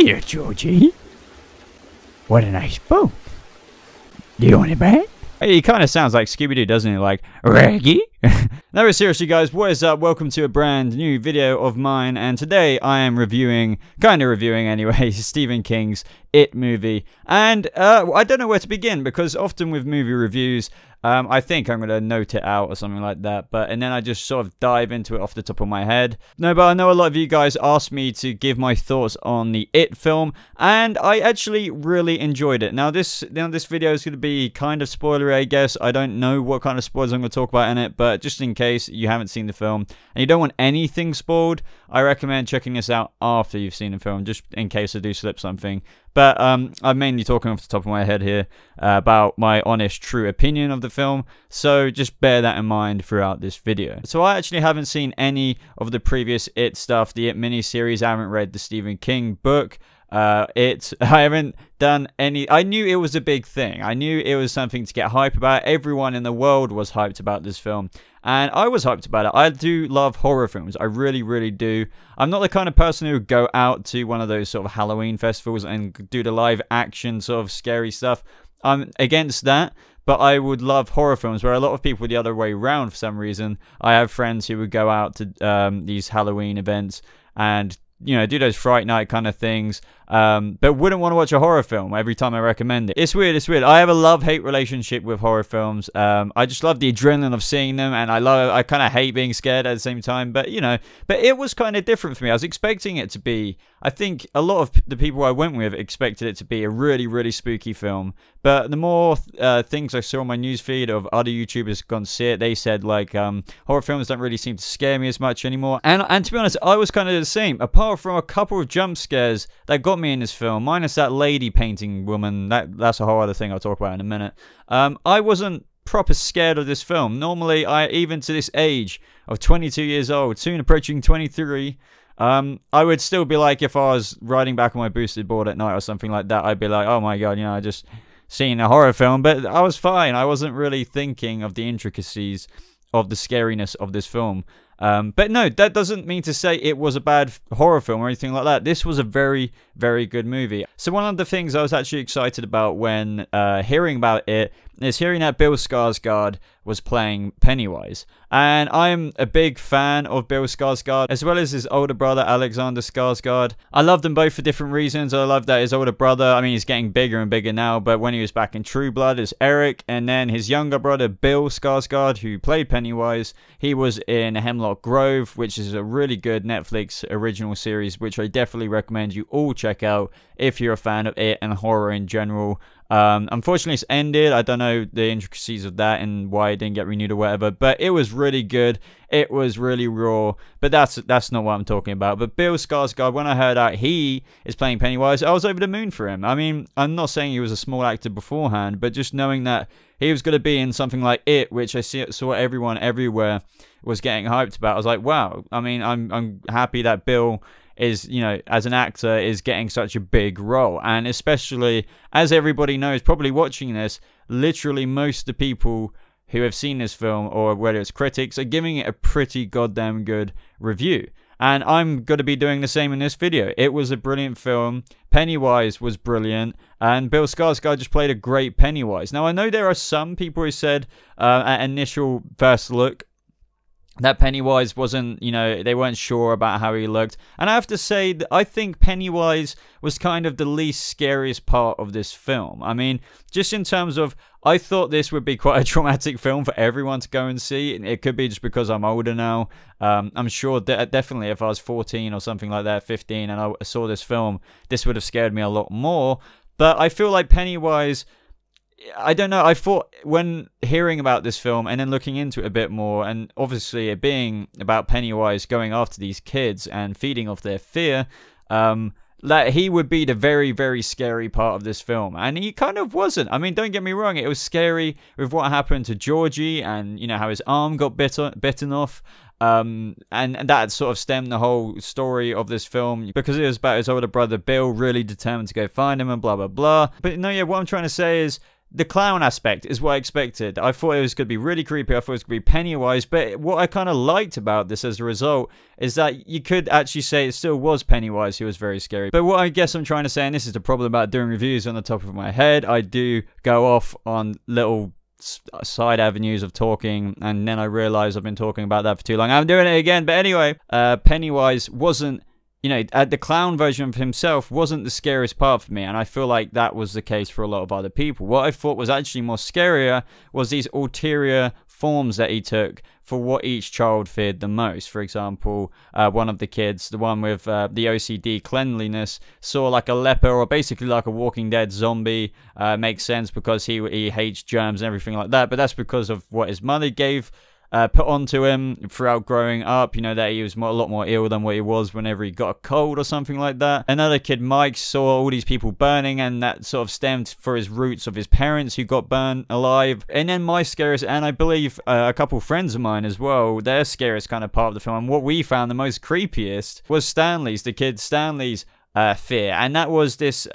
Here, Georgie. What a nice boat. Do you want it back? Hey, he kind of sounds like Scooby-Doo, doesn't he? Like, Raggy? No, but seriously, guys, what is up? Welcome to a brand new video of mine, and today I am reviewing, anyway, Stephen King's It movie. And I don't know where to begin, because often with movie reviews, I think I'm going to note it out or something like that, and then I just sort of dive into it off the top of my head. No, but I know a lot of you guys asked me to give my thoughts on the It film, and I actually really enjoyed it. Now, this video is going to be kind of spoilery, I guess. I don't know what kind of spoilers I'm going to talk about in it, but just in case you haven't seen the film and you don't want anything spoiled, I recommend checking this out after you've seen the film, just in case I do slip something. But I'm mainly talking off the top of my head here about my honest, true opinion of the film, so just bear that in mind throughout this video. So I actually haven't seen any of the previous It stuff, the It miniseries. I haven't read the Stephen King book. I haven't done any. I knew it was a big thing. I knew it was something to get hype about. Everyone in the world was hyped about this film, and I was hyped about it. I do love horror films. I really, really do. I'm not the kind of person who would go out to one of those sort of Halloween festivals and do the live action sort of scary stuff. I'm against that. But I would love horror films, where a lot of people the other way around for some reason. I have friends who would go out to these Halloween events and, you know, do those Fright Night kind of things, but wouldn't want to watch a horror film every time I recommend it. It's weird, it's weird. I have a love-hate relationship with horror films. I just love the adrenaline of seeing them, and I kind of hate being scared at the same time, but, you know, but it was kind of different for me. I was expecting it to be, I think a lot of the people I went with expected it to be a really, really spooky film, but the more things I saw on my newsfeed of other YouTubers gone to see it, they said, like, horror films don't really seem to scare me as much anymore, and to be honest, I was kind of the same, apart from a couple of jump scares that got me in this film, minus that lady painting woman. That's a whole other thing I'll talk about in a minute. I wasn't proper scared of this film. Normally, even to this age of 22 years old, soon approaching 23, I would still be like, if I was riding back on my boosted board at night or something like that, I'd be like, oh my god, you know, I just seen a horror film, but I was fine. I wasn't really thinking of the intricacies of the scariness of this film. But no, that doesn't mean to say it was a bad horror film or anything like that. This was a very, very good movie. So one of the things I was actually excited about when hearing about it is hearing that Bill Skarsgård was playing Pennywise. And I'm a big fan of Bill Skarsgård, as well as his older brother, Alexander Skarsgård. I love them both for different reasons. I love that his older brother, I mean, he's getting bigger and bigger now, but when he was back in True Blood is Eric, and then his younger brother, Bill Skarsgård, who played Pennywise, he was in Hemlock Grove, which is a really good Netflix original series, which I definitely recommend you all check out if you're a fan of it and horror in general. Unfortunately, it's ended. I don't know the intricacies of that and why it didn't get renewed or whatever, but it was really good. It was really raw, but that's not what I'm talking about. But Bill Skarsgård, when I heard that he is playing Pennywise, I was over the moon for him. I mean, I'm not saying he was a small actor beforehand, but just knowing that he was going to be in something like It, which I saw everyone everywhere was getting hyped about, I was like, wow. I mean, I'm happy that Bill is, you know, as an actor, is getting such a big role. And especially, as everybody knows, probably watching this, literally most of the people who have seen this film, or whether it's critics, are giving it a pretty goddamn good review. And I'm going to be doing the same in this video. It was a brilliant film. Pennywise was brilliant. And Bill Skarsgård just played a great Pennywise. Now, I know there are some people who said at initial first look that Pennywise wasn't, you know, they weren't sure about how he looked. And I have to say that I think Pennywise was kind of the least scariest part of this film. I mean, just in terms of, I thought this would be quite a traumatic film for everyone to go and see. It could be just because I'm older now. I'm sure that definitely if I was 14 or something like that, 15, and I saw this film, this would have scared me a lot more. But I feel like Pennywise, I don't know, I thought when hearing about this film and then looking into it a bit more, and obviously it being about Pennywise going after these kids and feeding off their fear, that he would be the very, very scary part of this film. And he kind of wasn't. I mean, don't get me wrong, it was scary with what happened to Georgie and, you know, how his arm got bitten off. And that sort of stemmed the whole story of this film, because it was about his older brother Bill really determined to go find him and blah, blah, blah. But no, yeah, what I'm trying to say is, the clown aspect is what I expected. I thought it was going to be really creepy. I thought it was going to be Pennywise. But what I kind of liked about this as a result is that you could actually say it still was Pennywise who was very scary. But what I guess I'm trying to say, and this is the problem about doing reviews on the top of my head, I do go off on little side avenues of talking, and then I realize I've been talking about that for too long. I'm doing it again. But anyway, Pennywise wasn't, the clown version of himself wasn't the scariest part for me, and I feel like that was the case for a lot of other people. What I thought was actually more scarier was these ulterior forms that he took for what each child feared the most. For example, one of the kids, the one with the OCD cleanliness, saw like a leper, or basically like a Walking Dead zombie. Makes sense because he hates germs and everything like that, but that's because of what his mother put onto him throughout growing up, that he was a lot more ill than what he was whenever he got a cold or something like that. Another kid, Mike, saw all these people burning, and that sort of stemmed for his roots of his parents who got burned alive. And then my scariest, and I believe a couple friends of mine as well, their scariest kind of part of the film, and what we found the most creepiest, was Stanley's, the kid Stanley's fear. And that was this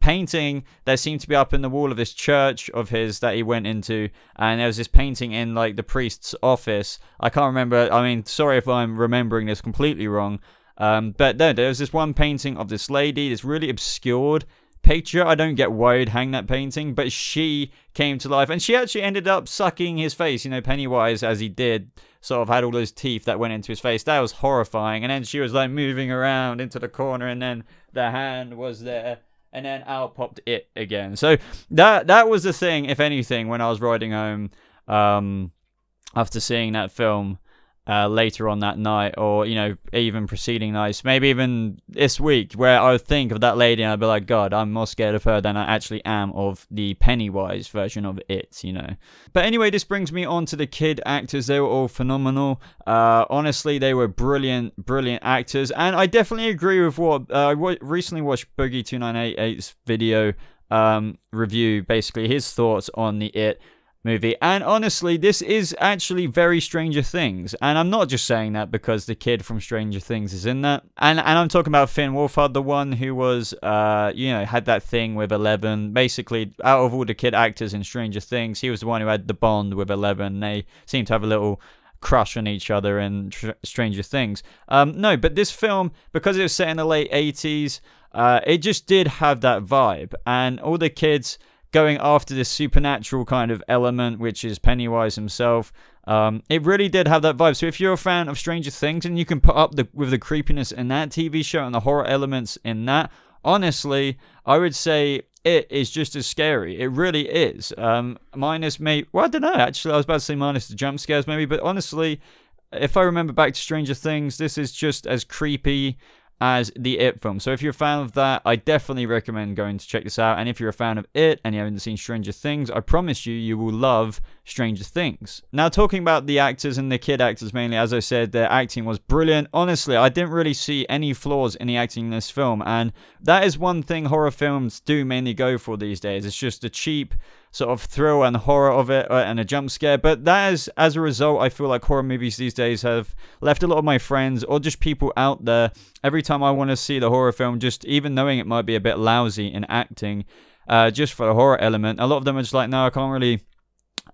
painting that seemed to be up in the wall of this church of his that he went into, and there was this painting in like the priest's office. I can't remember, I mean, sorry if I'm remembering this completely wrong, but no, there was this one painting of this lady, this really obscured picture. I don't get why he'd hang that painting, but she came to life, and she actually ended up sucking his face. Pennywise, as he did, sort of had all those teeth that went into his face. That was horrifying. And then she was like moving around into the corner, and then the hand was there, and then out popped it again. So that was the thing, if anything, when I was riding home after seeing that film later on that night, or even preceding nights, maybe even this week, where I would think of that lady and I'd be like, God, I'm more scared of her than I actually am of the Pennywise version of it. But anyway, this brings me on to the kid actors. They were all phenomenal. Honestly, they were brilliant actors, and I definitely agree with what I recently watched Boogie2988's video review, basically his thoughts on the It movie, and honestly, this is actually very Stranger Things, and I'm not just saying that because the kid from Stranger Things is in that, and I'm talking about Finn Wolfhard, the one who was had that thing with Eleven. Basically, out of all the kid actors in Stranger Things, he was the one who had the bond with Eleven. They seem to have a little crush on each other in Stranger Things. No, but this film, because it was set in the late 80s, it just did have that vibe, and all the kids going after this supernatural kind of element, which is Pennywise himself. It really did have that vibe. So if you're a fan of Stranger Things and you can put up with the creepiness in that TV show and the horror elements in that, honestly, I would say it is just as scary. It really is. Minus maybe, well, I don't know, actually, I was about to say minus the jump scares maybe, but honestly, if I remember back to Stranger Things, this is just as creepy as the It film. So if you're a fan of that, I definitely recommend going to check this out. And if you're a fan of It and you haven't seen Stranger Things, I promise you will love Stranger Things. Now, talking about the actors and the kid actors mainly, as I said, their acting was brilliant. Honestly, I didn't really see any flaws in the acting in this film, and that is one thing horror films do mainly go for these days. It's just the cheap sort of thrill and horror of it, and a jump scare. But that is, as a result, I feel like horror movies these days have left a lot of my friends, or just people out there, every time I want to see the horror film, just even knowing it might be a bit lousy in acting, just for the horror element, a lot of them are just like, no, I can't really,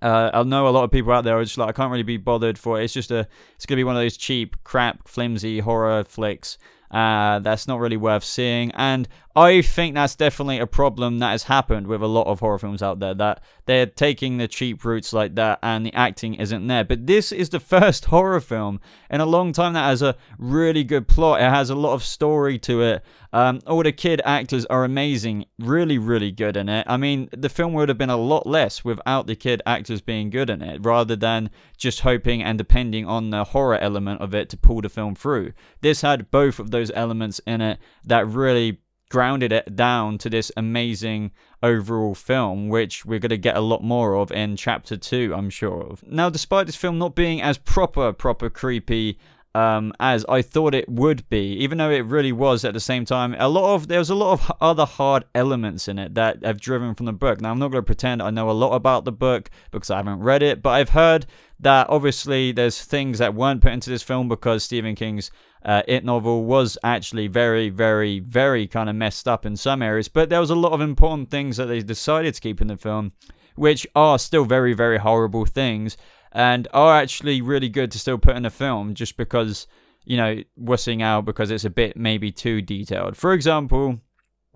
I know a lot of people out there are just like, I can't really be bothered for it. It's just it's going to be one of those cheap, crap, flimsy horror flicks. That's not really worth seeing, and I think that's definitely a problem that has happened with a lot of horror films out there, that they're taking the cheap routes like that and the acting isn't there. But this is the first horror film in a long time that has a really good plot. It has a lot of story to it. All the kid actors are amazing, really good in it. I mean, the film would have been a lot less without the kid actors being good in it, rather than just hoping and depending on the horror element of it to pull the film through. This had both of those elements in it that really grounded it down to this amazing overall film, which we're going to get a lot more of in chapter 2, I'm sure of. Now, despite this film not being as proper creepy as I thought it would be, even though it really was at the same time, there was a lot of other hard elements in it that have driven from the book. Now, I'm not going to pretend I know a lot about the book because I haven't read it, but I've heard that obviously there's things that weren't put into this film because Stephen King's It novel was actually very, very, very kind of messed up in some areas, but there was a lot of important things that they decided to keep in the film, which are still very, very horrible things, and are actually really good to still put in a film, just because, you know, wussing out because it's a bit maybe too detailed. For example,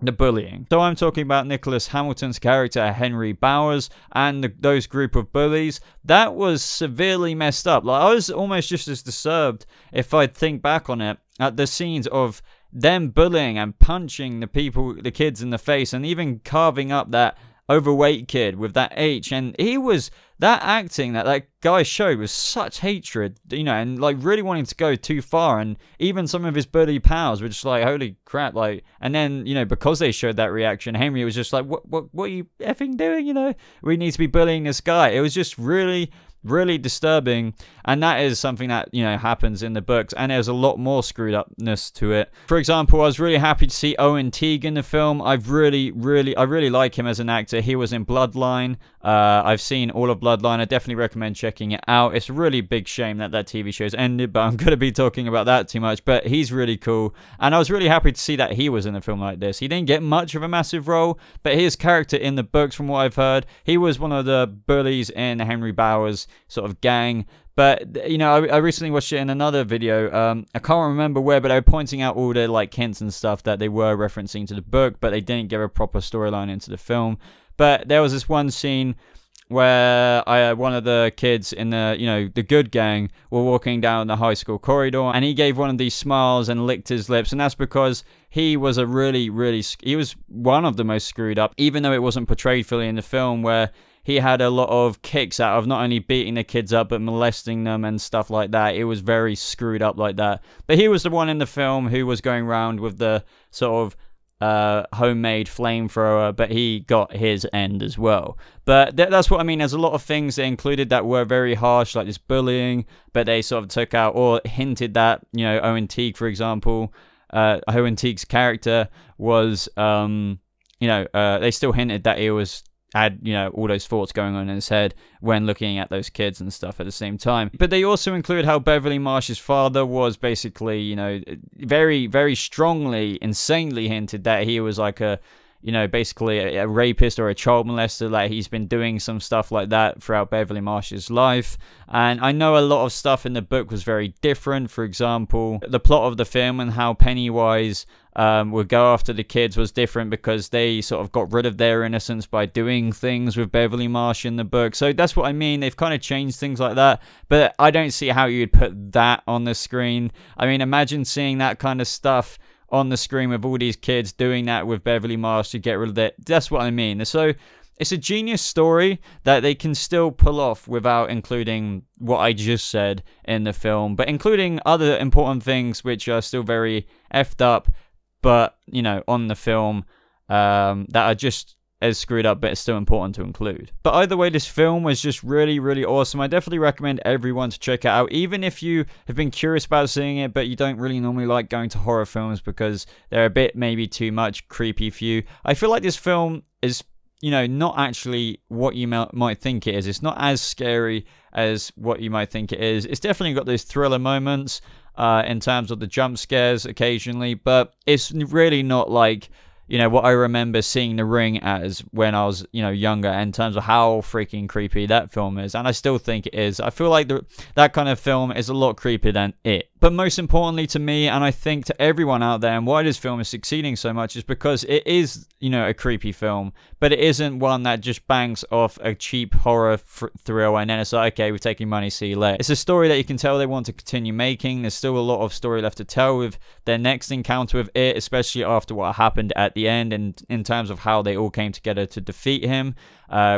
the bullying. So I'm talking about Nicholas Hamilton's character Henry Bowers and those group of bullies. That was severely messed up. Like, I was almost just as disturbed, if I think back on it, at the scenes of them bullying and punching the kids in the face, and even carving up that overweight kid with that H. And he was, that acting that guy showed was such hatred, you know, and like really wanting to go too far. And even some of his bully pals were just like, holy crap, like. And then, you know, because they showed that reaction, Henry was just like, what are you effing doing, you know? We need to be bullying this guy. It was just really, really disturbing, and that is something that, you know, happens in the books, and there's a lot more screwed upness to it. For example, I was really happy to see Owen Teague in the film. I really like him as an actor. He was in Bloodline. I've seen all of Bloodline. I definitely recommend checking it out. It's a really big shame that TV show's ended, but I'm going to be talking about that too much. But he's really cool, and I was really happy to see that he was in a film like this. He didn't get much of a massive role, but his character in the books, from what I've heard, he was one of the bullies in Henry Bowers' sort of gang. But, you know, I recently watched it in another video. I can't remember where, but they were pointing out all the like hints and stuff that they were referencing to the book, but they didn't give a proper storyline into the film. But there was this one scene where one of the kids in the, you know, the good gang were walking down the high school corridor, and he gave one of these smiles and licked his lips, and that's because he was a he was one of the most screwed up, even though it wasn't portrayed fully in the film, where he had a lot of kicks out of not only beating the kids up, but molesting them and stuff like that. It was very screwed up like that. But he was the one in the film who was going around with the sort of homemade flamethrower, but he got his end as well. But that's what I mean. There's a lot of things they included that were very harsh, like this bullying, but they sort of took out or hinted that, you know, Owen Teague, for example, Owen Teague's character was, you know, they still hinted that he had, you know, all those thoughts going on in his head when looking at those kids and stuff at the same time. But they also include how Beverly Marsh's father was basically, you know, very, very strongly, insanely hinted that he was like a, you know, basically a rapist or a child molester. Like, he's been doing some stuff like that throughout Beverly Marsh's life. And I know a lot of stuff in the book was very different. For example, the plot of the film and how Pennywise would go after the kids was different, because they sort of got rid of their innocence by doing things with Beverly Marsh in the book. So that's what I mean. They've kind of changed things like that, but I don't see how you'd put that on the screen. I mean, imagine seeing that kind of stuff on the screen with all these kids doing that with Beverly Marsh to get rid of it. That's what I mean. So it's a genius story that they can still pull off without including what I just said in the film, but including other important things which are still very effed up, but, you know, on the film, that are just as screwed up, but it's still important to include. But either way, this film was just really, really awesome. I definitely recommend everyone to check it out, even if you have been curious about seeing it, but you don't really normally like going to horror films because they're a bit maybe too much creepy for you. I feel like this film is, you know, not actually what you might think it is. It's not as scary as what you might think it is. It's definitely got those thriller moments in terms of the jump scares occasionally, but it's really not like, you know, what I remember seeing The Ring as when I was, you know, younger, in terms of how freaking creepy that film is. And I still think it is. I feel like that kind of film is a lot creepier than it. But most importantly to me, and I think to everyone out there, and why this film is succeeding so much, is because it is, you know, a creepy film, but it isn't one that just bangs off a cheap horror thrill and then it's like, okay, we're taking money, see you later. It's a story that you can tell they want to continue making. There's still a lot of story left to tell with their next encounter with it, especially after what happened at the end, and in terms of how they all came together to defeat him,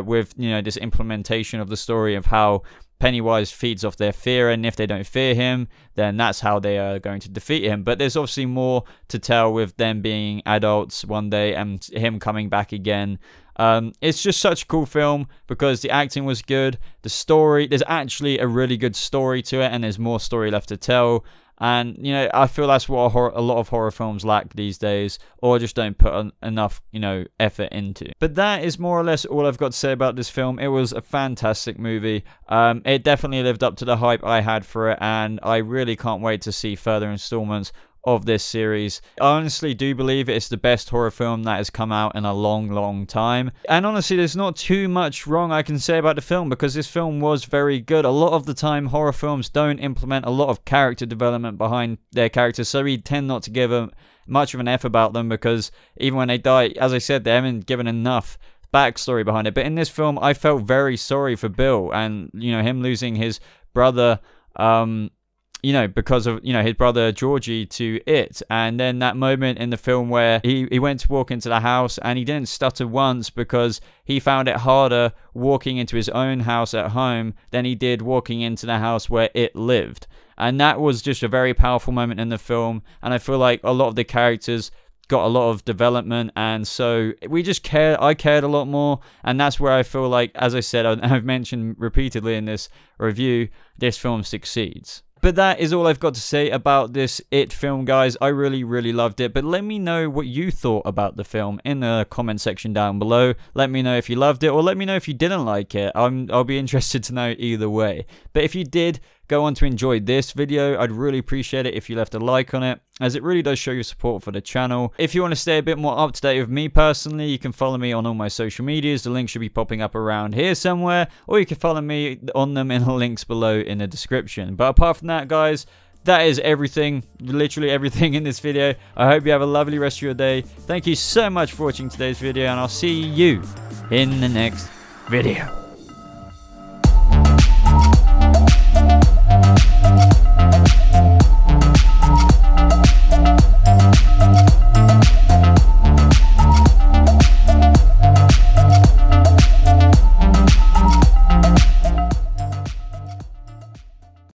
with, you know, this implementation of the story of how Pennywise feeds off their fear, and if they don't fear him, then that's how they are going to defeat him. But there's obviously more to tell with them being adults one day and him coming back again. It's just such a cool film because the acting was good, the story, there's actually a really good story to it, and there's more story left to tell. And, you know, I feel that's what a lot of horror films lack these days, or just don't put enough, you know, effort into. But that is more or less all I've got to say about this film. It was a fantastic movie. It definitely lived up to the hype I had for it, and I really can't wait to see further installments of this series. I honestly do believe it's the best horror film that has come out in a long time. And honestly, there's not too much wrong I can say about the film, because this film was very good. A lot of the time, horror films don't implement a lot of character development behind their characters, so we tend not to give them much of an F about them, because even when they die, as I said, they haven't given enough backstory behind it. But in this film, I felt very sorry for Bill, and, you know, him losing his brother, you know, because of, you know, his brother Georgie to it. And then that moment in the film where he went to walk into the house and he didn't stutter once, because he found it harder walking into his own house at home than he did walking into the house where it lived. And that was just a very powerful moment in the film, and I feel like a lot of the characters got a lot of development, and so I cared a lot more. And that's where I feel like, as I said, I've mentioned repeatedly in this review, this film succeeds. But that is all I've got to say about this It film, guys. I really loved it. But let me know what you thought about the film in the comment section down below. Let me know if you loved it, or let me know if you didn't like it. I'll be interested to know either way. But if you did go on to enjoy this video, I'd really appreciate it if you left a like on it, as it really does show your support for the channel. If you want to stay a bit more up to date with me personally, you can follow me on all my social medias. The link should be popping up around here somewhere, or you can follow me on them in the links below in the description. But apart from that, guys, that is everything, literally everything in this video. I hope you have a lovely rest of your day. Thank you so much for watching today's video, and I'll see you in the next video.